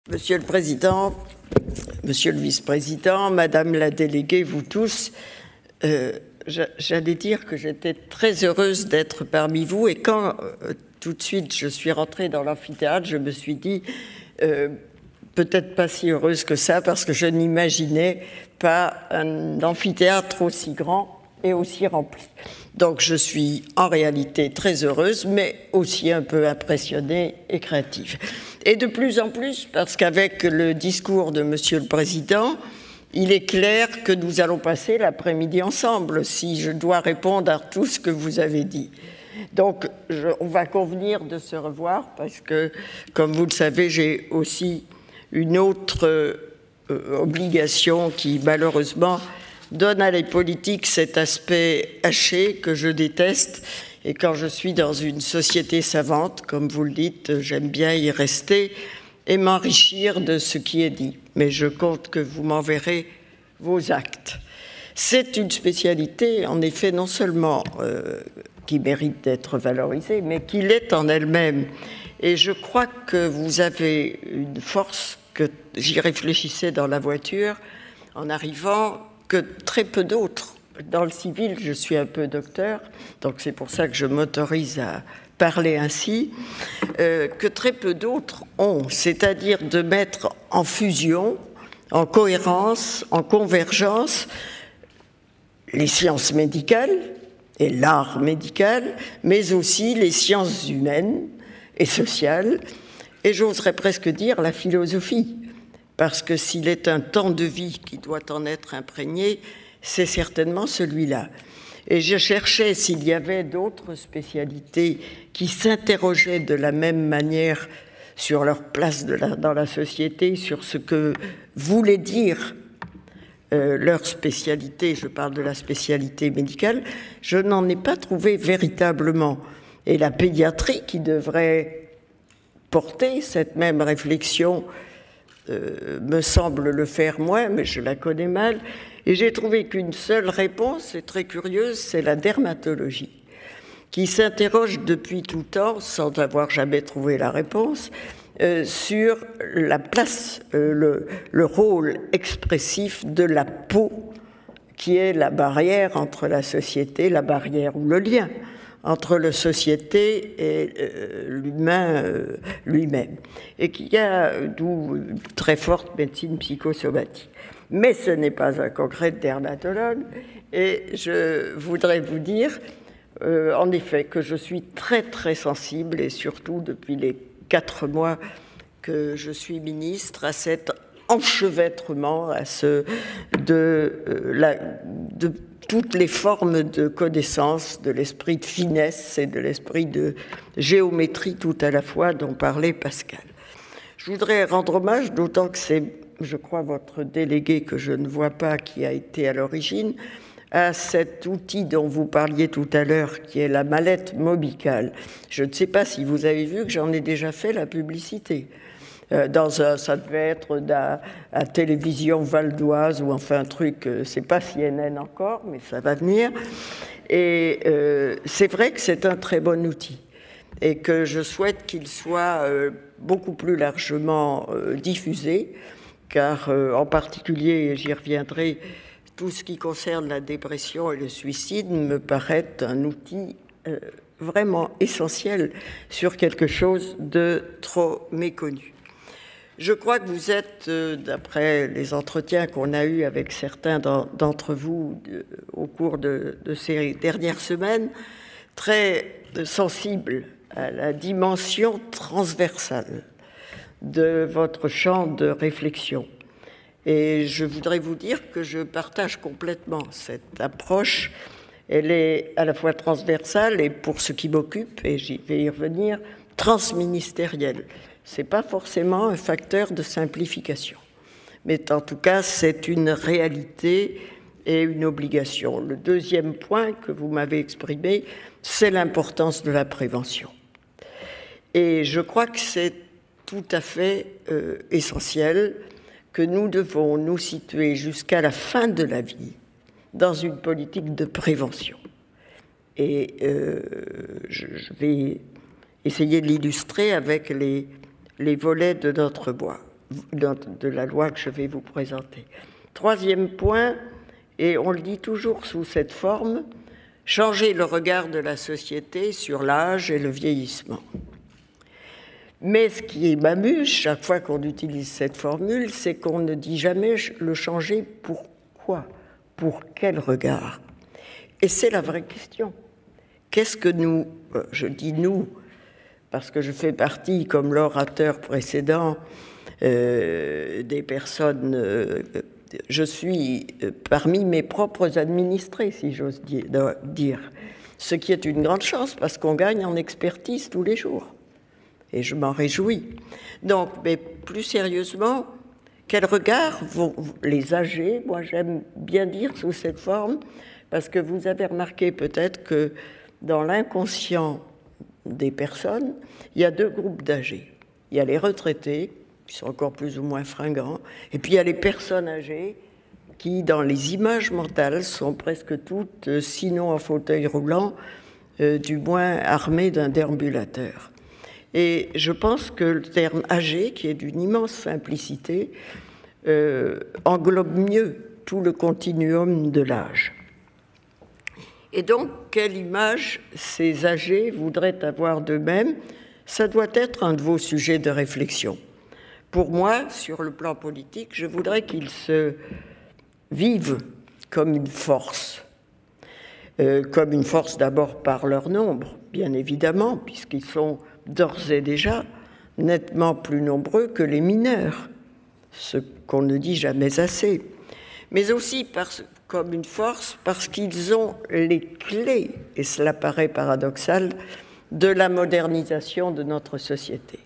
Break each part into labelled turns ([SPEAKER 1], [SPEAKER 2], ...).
[SPEAKER 1] Monsieur le Président, Monsieur le Vice-président, Madame la déléguée, vous tous, j'allais dire que j'étais très heureuse d'être parmi vous. Et quand tout de suite je suis rentrée dans l'amphithéâtre, je me suis dit peut-être pas si heureuse que ça, parce que je n'imaginais pas un amphithéâtre aussi grand et aussi rempli. Donc je suis en réalité très heureuse, mais aussi un peu impressionnée et créative. Et de plus en plus, parce qu'avec le discours de Monsieur le Président, il est clair que nous allons passer l'après-midi ensemble, si je dois répondre à tout ce que vous avez dit. Donc on va convenir de se revoir, parce que, comme vous le savez, j'ai aussi une autre obligation qui, malheureusement, donne à les politiques cet aspect haché que je déteste. Et quand je suis dans une société savante, comme vous le dites, j'aime bien y rester et m'enrichir de ce qui est dit. Mais je compte que vous m'enverrez vos actes. C'est une spécialité, en effet, non seulement qui mérite d'être valorisée, mais qui l'est en elle-même. Et je crois que vous avez une force, que j'y réfléchissais dans la voiture en arrivant, que très peu d'autres. Dans le civil, je suis un peu docteur, donc c'est pour ça que je m'autorise à parler ainsi, que très peu d'autres ont, c'est-à-dire de mettre en fusion, en cohérence, en convergence, les sciences médicales et l'art médical, mais aussi les sciences humaines et sociales, et j'oserais presque dire la philosophie, parce que s'il est un temps de vie qui doit en être imprégné, c'est certainement celui-là. Et je cherchais s'il y avait d'autres spécialités qui s'interrogeaient de la même manière sur leur place dans la société, sur ce que voulait dire leur spécialité. Je parle de la spécialité médicale. Je n'en ai pas trouvé véritablement. Et la pédiatrie, qui devrait porter cette même réflexion, me semble le faire moins, mais je la connais mal. Et j'ai trouvé qu'une seule réponse, c'est très curieuse, c'est la dermatologie, qui s'interroge depuis tout temps, sans avoir jamais trouvé la réponse, sur la place, le rôle expressif de la peau, qui est la barrière entre la société, la barrière ou le lien entre la société et l'humain lui-même, et qui a d'où une très forte médecine psychosomatique. Mais ce n'est pas un congrès de dermatologue, et je voudrais vous dire, en effet, que je suis très très sensible, et surtout depuis les 4 mois que je suis ministre, à cet enchevêtrement, à de toutes les formes de connaissance, de l'esprit de finesse et de l'esprit de géométrie tout à la fois dont parlait Pascal. Je voudrais rendre hommage, d'autant que c'est, je crois, votre délégué que je ne vois pas qui a été à l'origine, à cet outil dont vous parliez tout à l'heure, qui est la mallette Mobical. Je ne sais pas si vous avez vu que j'en ai déjà fait la publicité. Ça devait être à Télévision Val d'Oise ou enfin un truc, c'est pas CNN encore, mais ça va venir. Et c'est vrai que c'est un très bon outil et que je souhaite qu'il soit beaucoup plus largement diffusé, car en particulier, et j'y reviendrai, tout ce qui concerne la dépression et le suicide me paraît un outil vraiment essentiel sur quelque chose de trop méconnu. Je crois que vous êtes, d'après les entretiens qu'on a eus avec certains d'entre vous au cours de ces dernières semaines, très sensible à la dimension transversale de votre champ de réflexion. Et je voudrais vous dire que je partage complètement cette approche. Elle est à la fois transversale et, pour ce qui m'occupe, et j'y vais y revenir, transministérielle. Ce n'est pas forcément un facteur de simplification, mais en tout cas, c'est une réalité et une obligation. Le deuxième point que vous m'avez exprimé, c'est l'importance de la prévention. Et je crois que c'est tout à fait essentiel que nous devons nous situer jusqu'à la fin de la vie dans une politique de prévention. Et je vais essayer de l'illustrer avec les volets de notre bois. de la loi que je vais vous présenter. Troisième point, et on le dit toujours sous cette forme, changer le regard de la société sur l'âge et le vieillissement. Mais ce qui m'amuse chaque fois qu'on utilise cette formule, c'est qu'on ne dit jamais le changer pourquoi, pour quel regard. Et c'est la vraie question. Qu'est-ce que nous, je dis nous, parce que je fais partie, comme l'orateur précédent, des personnes, je suis parmi mes propres administrés, si j'ose dire, ce qui est une grande chance, parce qu'on gagne en expertise tous les jours. Et je m'en réjouis. Donc, mais plus sérieusement, quel regard vont les âgés, moi j'aime bien dire sous cette forme, parce que vous avez remarqué peut-être que dans l'inconscient des personnes, il y a deux groupes d'âgés. Il y a les retraités, qui sont encore plus ou moins fringants, et puis il y a les personnes âgées qui, dans les images mentales, sont presque toutes, sinon en fauteuil roulant, du moins armées d'un déambulateur. Et je pense que le terme âgé, qui est d'une immense simplicité, englobe mieux tout le continuum de l'âge. Et donc, quelle image ces âgés voudraient avoir d'eux-mêmes? Ça doit être un de vos sujets de réflexion. Pour moi, sur le plan politique, je voudrais qu'ils se vivent comme une force d'abord par leur nombre, bien évidemment, puisqu'ils sont d'ores et déjà nettement plus nombreux que les mineurs, ce qu'on ne dit jamais assez, mais aussi comme une force parce qu'ils ont les clés, et cela paraît paradoxal, de la modernisation de notre société.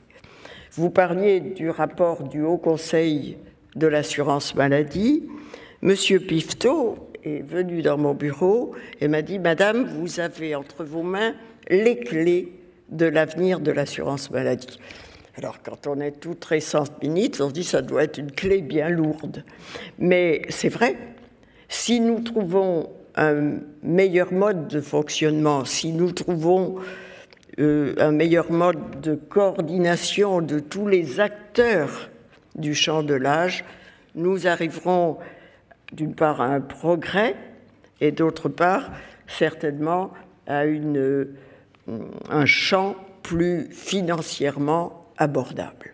[SPEAKER 1] Vous parliez du rapport du Haut Conseil de l'assurance maladie. Monsieur Pifteau est venu dans mon bureau et m'a dit « Madame, vous avez entre vos mains les clés de l'avenir de l'assurance maladie ». Alors, quand on est toute récente ministre, on se dit ça doit être une clé bien lourde. Mais c'est vrai, si nous trouvons un meilleur mode de fonctionnement, si nous trouvons un meilleur mode de coordination de tous les acteurs du champ de l'âge, nous arriverons d'une part à un progrès et d'autre part, certainement, à un champ plus financièrement abordable.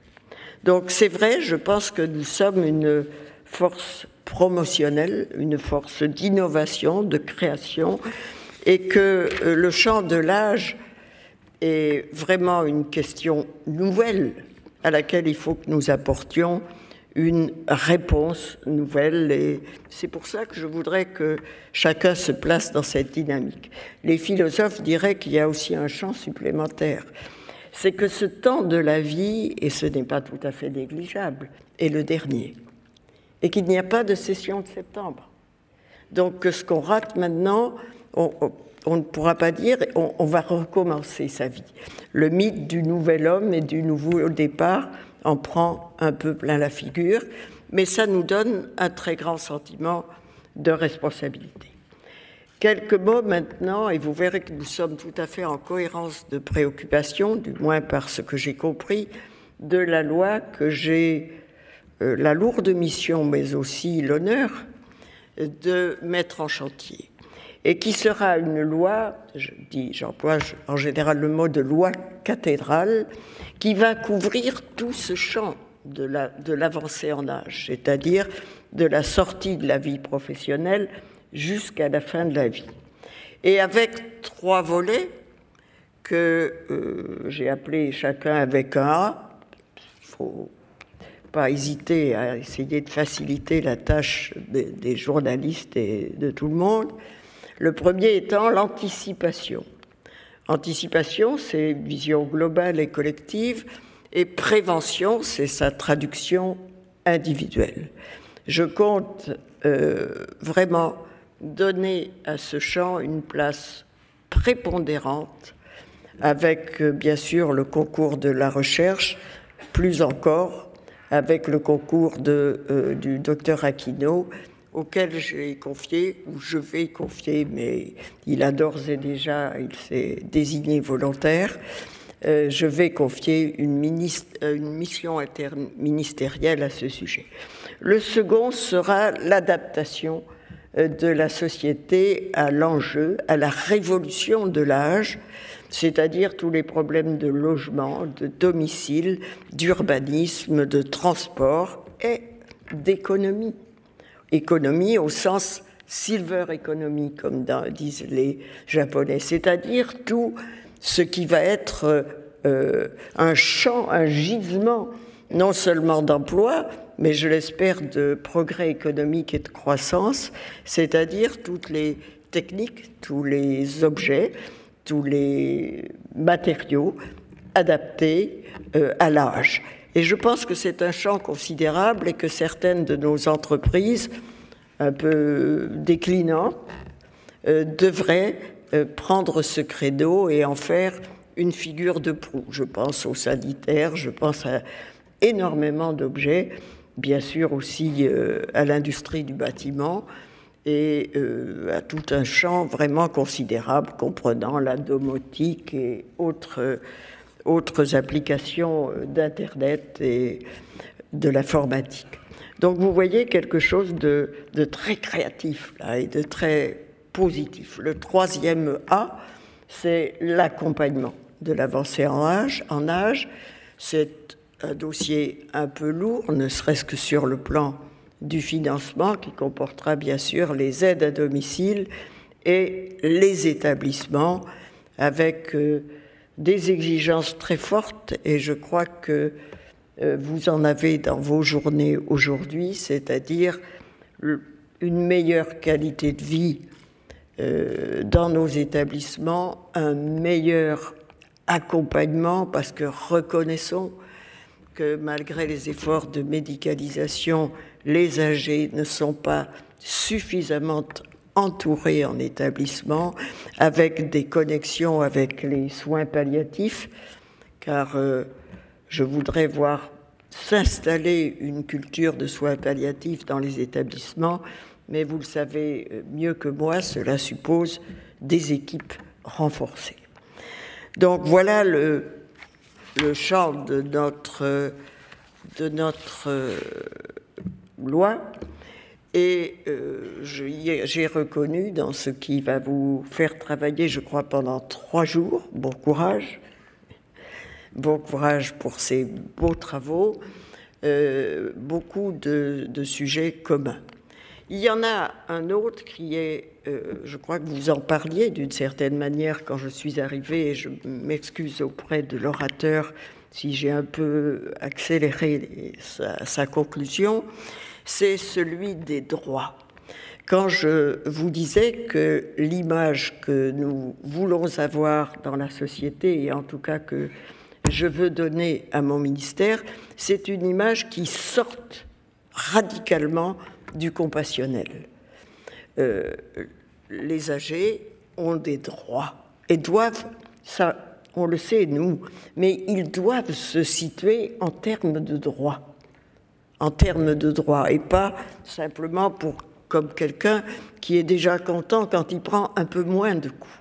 [SPEAKER 1] Donc c'est vrai, je pense que nous sommes une force promotionnelle, une force d'innovation, de création, et que le champ de l'âge est vraiment une question nouvelle à laquelle il faut que nous apportions une réponse nouvelle, et c'est pour ça que je voudrais que chacun se place dans cette dynamique. Les philosophes diraient qu'il y a aussi un champ supplémentaire. C'est que ce temps de la vie, et ce n'est pas tout à fait négligeable, est le dernier, et qu'il n'y a pas de session de septembre. Donc ce qu'on rate maintenant, on ne pourra pas dire, on va recommencer sa vie. Le mythe du nouvel homme et du nouveau départ en prend un peu plein la figure, mais ça nous donne un très grand sentiment de responsabilité. Quelques mots maintenant, et vous verrez que nous sommes tout à fait en cohérence de préoccupation, du moins par ce que j'ai compris, de la loi que j'ai la lourde mission, mais aussi l'honneur de mettre en chantier, et qui sera une loi, j'emploie en général le mot de loi cathédrale, qui va couvrir tout ce champ de l'avancée en âge, c'est-à-dire de la sortie de la vie professionnelle jusqu'à la fin de la vie. Et avec 3 volets que j'ai appelés chacun avec un A, il ne faut pas hésiter à essayer de faciliter la tâche des journalistes et de tout le monde. Le premier étant l'anticipation. Anticipation, c'est une vision globale et collective, et prévention, c'est sa traduction individuelle. Je compte vraiment donner à ce champ une place prépondérante, avec bien sûr le concours de la recherche, plus encore avec le concours du docteur Aquino, auquel j'ai confié, ou je vais confier, mais il a d'ores et déjà, il s'est désigné volontaire, je vais confier une mission interministérielle à ce sujet. Le second sera l'adaptation de la société à l'enjeu, à la révolution de l'âge, c'est-à-dire tous les problèmes de logement, de domicile, d'urbanisme, de transport et d'économie. Économie au sens silver economy, comme disent les Japonais, c'est-à-dire tout ce qui va être un champ, un gisement, non seulement d'emploi, mais je l'espère de progrès économique et de croissance, c'est-à-dire toutes les techniques, tous les objets, tous les matériaux adaptés à l'âge. Et je pense que c'est un champ considérable et que certaines de nos entreprises, un peu déclinantes, devraient prendre ce credo et en faire une figure de proue. Je pense aux sanitaires, je pense à énormément d'objets, bien sûr aussi à l'industrie du bâtiment et à tout un champ vraiment considérable comprenant la domotique et autres applications d'Internet et de l'informatique. Donc vous voyez quelque chose de très créatif là, et de très positif. Le troisième A, c'est l'accompagnement de l'avancée en âge. C'est un dossier un peu lourd, ne serait-ce que sur le plan du financement, qui comportera bien sûr les aides à domicile et les établissements avec des exigences très fortes, et je crois que vous en avez dans vos journées aujourd'hui, c'est-à-dire une meilleure qualité de vie dans nos établissements, un meilleur accompagnement, parce que reconnaissons que malgré les efforts de médicalisation, les âgés ne sont pas suffisamment entourés en établissement, avec des connexions avec les soins palliatifs, car je voudrais voir s'installer une culture de soins palliatifs dans les établissements, mais vous le savez mieux que moi, cela suppose des équipes renforcées. Donc voilà le champ de notre loi, et j'ai reconnu dans ce qui va vous faire travailler, je crois, pendant 3 jours, bon courage pour ces beaux travaux, beaucoup de sujets communs. Il y en a un autre qui est, je crois que vous en parliez d'une certaine manière quand je suis arrivée, et je m'excuse auprès de l'orateur si j'ai un peu accéléré sa conclusion, c'est celui des droits. Quand je vous disais que l'image que nous voulons avoir dans la société, et en tout cas que je veux donner à mon ministère, c'est une image qui sorte radicalement du compassionnel. Les âgés ont des droits et doivent, ça on le sait nous, mais ils doivent se situer en termes de droits, et pas simplement comme quelqu'un qui est déjà content quand il prend un peu moins de coups.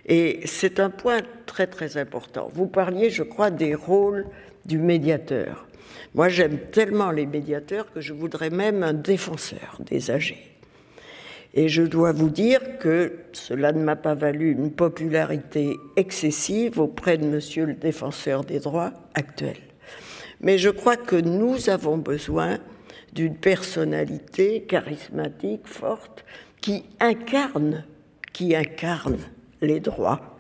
[SPEAKER 1] Et c'est un point très très important. Vous parliez, je crois, des rôles du médiateur. Moi, j'aime tellement les médiateurs que je voudrais même un défenseur des âgés. Et je dois vous dire que cela ne m'a pas valu une popularité excessive auprès de monsieur le défenseur des droits actuel. Mais je crois que nous avons besoin d'une personnalité charismatique, forte, qui incarne les droits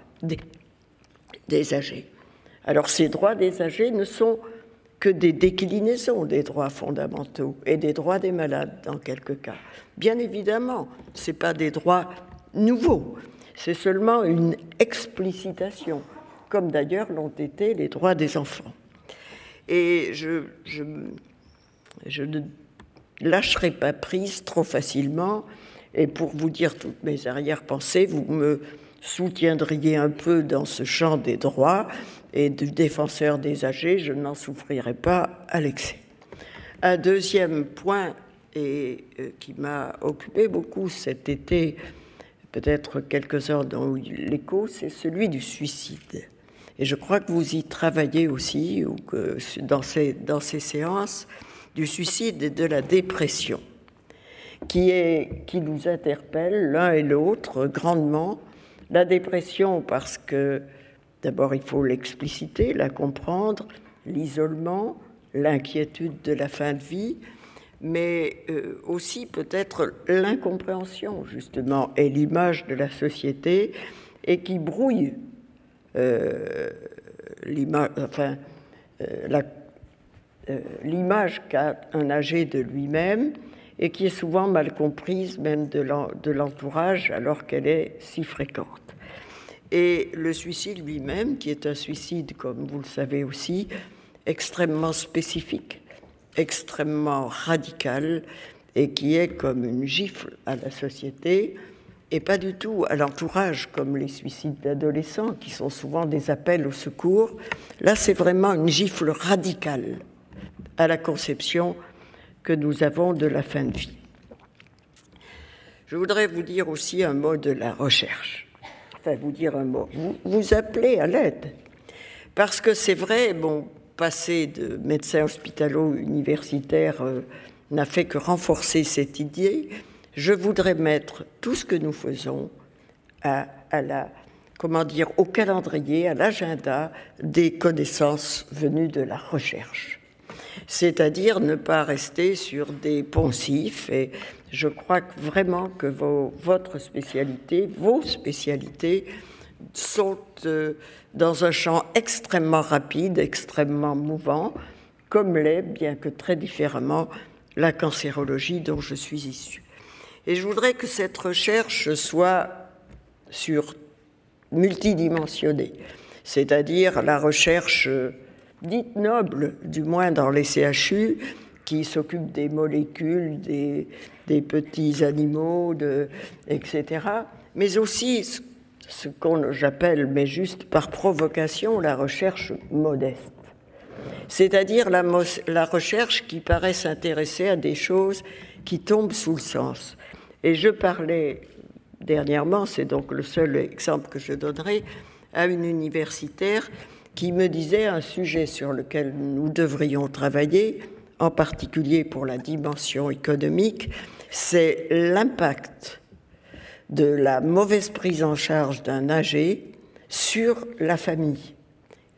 [SPEAKER 1] des âgés. Alors, ces droits des âgés ne sont que des déclinaisons des droits fondamentaux et des droits des malades, dans quelques cas. Bien évidemment, ce n'est pas des droits nouveaux, c'est seulement une explicitation, comme d'ailleurs l'ont été les droits des enfants. Et je ne lâcherai pas prise trop facilement, et pour vous dire toutes mes arrière-pensées, vous me soutiendriez un peu dans ce champ des droits et du défenseur des âgés, je n'en souffrirai pas à l'excès. Un deuxième point qui m'a occupé beaucoup cet été, peut-être quelques heures dans l'écho, c'est celui du suicide. et je crois que vous y travaillez aussi, ou que dans ces séances, du suicide et de la dépression, qui nous interpelle l'un et l'autre grandement. La dépression parce que, d'abord, il faut l'expliciter, la comprendre, l'isolement, l'inquiétude de la fin de vie, mais aussi peut-être l'incompréhension, justement, et l'image de la société, et qui brouille l'image qu'a un âgé de lui-même, et qui est souvent mal comprise même de l'entourage, alors qu'elle est si fréquente. Et le suicide lui-même, qui est un suicide, comme vous le savez aussi, extrêmement spécifique, extrêmement radical, et qui est comme une gifle à la société, et pas du tout à l'entourage, comme les suicides d'adolescents, qui sont souvent des appels au secours. Là, c'est vraiment une gifle radicale à la conception que nous avons de la fin de vie. Je voudrais vous dire aussi un mot de la recherche. Enfin, vous dire un mot. Vous appelez à l'aide. Parce que c'est vrai, passer de médecin hospitalo-universitaire n'a fait que renforcer cette idée. Je voudrais mettre tout ce que nous faisons au calendrier, à l'agenda des connaissances venues de la recherche. C'est-à-dire ne pas rester sur des poncifs. Et je crois vraiment que vos spécialités sont dans un champ extrêmement rapide, extrêmement mouvant, comme l'est, bien que très différemment, la cancérologie dont je suis issue. Et je voudrais que cette recherche soit multidimensionnée, c'est-à-dire la recherche dite noble, du moins dans les CHU, qui s'occupent des molécules, des petits animaux, etc., mais aussi ce j'appelle, mais juste par provocation, la recherche modeste. C'est-à-dire la recherche qui paraît s'intéresser à des choses qui tombent sous le sens. Et je parlais dernièrement, c'est donc le seul exemple que je donnerai, à une universitaire qui me disait un sujet sur lequel nous devrions travailler, en particulier pour la dimension économique, c'est l'impact de la mauvaise prise en charge d'un âgé sur la famille,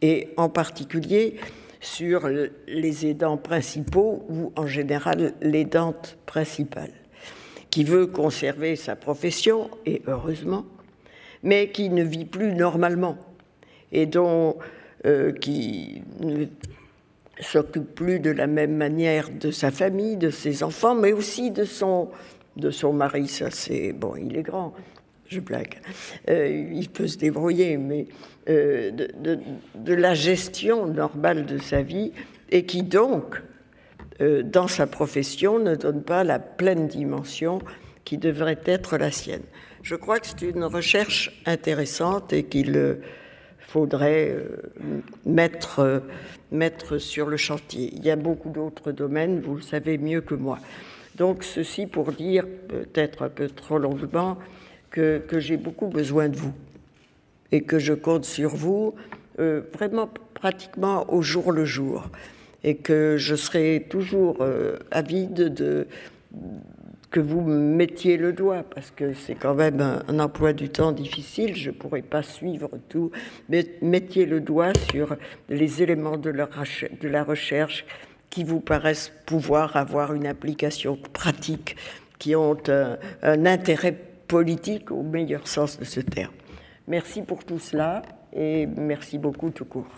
[SPEAKER 1] et en particulier sur les aidants principaux ou en général l'aidante principale, qui veut conserver sa profession, et heureusement, mais qui ne vit plus normalement et qui ne s'occupe plus de la même manière de sa famille, de ses enfants, mais aussi de son mari. Ça, c'est bon, il est grand, je blague, il peut se débrouiller, mais de la gestion normale de sa vie, et qui donc, dans sa profession, ne donne pas la pleine dimension qui devrait être la sienne. Je crois que c'est une recherche intéressante et qu'il faudrait mettre sur le chantier. Il y a beaucoup d'autres domaines, vous le savez mieux que moi. Donc ceci pour dire, peut-être un peu trop longuement, que j'ai beaucoup besoin de vous et que je compte sur vous vraiment pratiquement au jour le jour, et que je serai toujours avide que vous mettiez le doigt, parce que c'est quand même un emploi du temps difficile, je ne pourrais pas suivre tout, mais mettiez le doigt sur les éléments de la recherche qui vous paraissent pouvoir avoir une application pratique, qui ont un intérêt politique au meilleur sens de ce terme. Merci pour tout cela, et merci beaucoup tout court.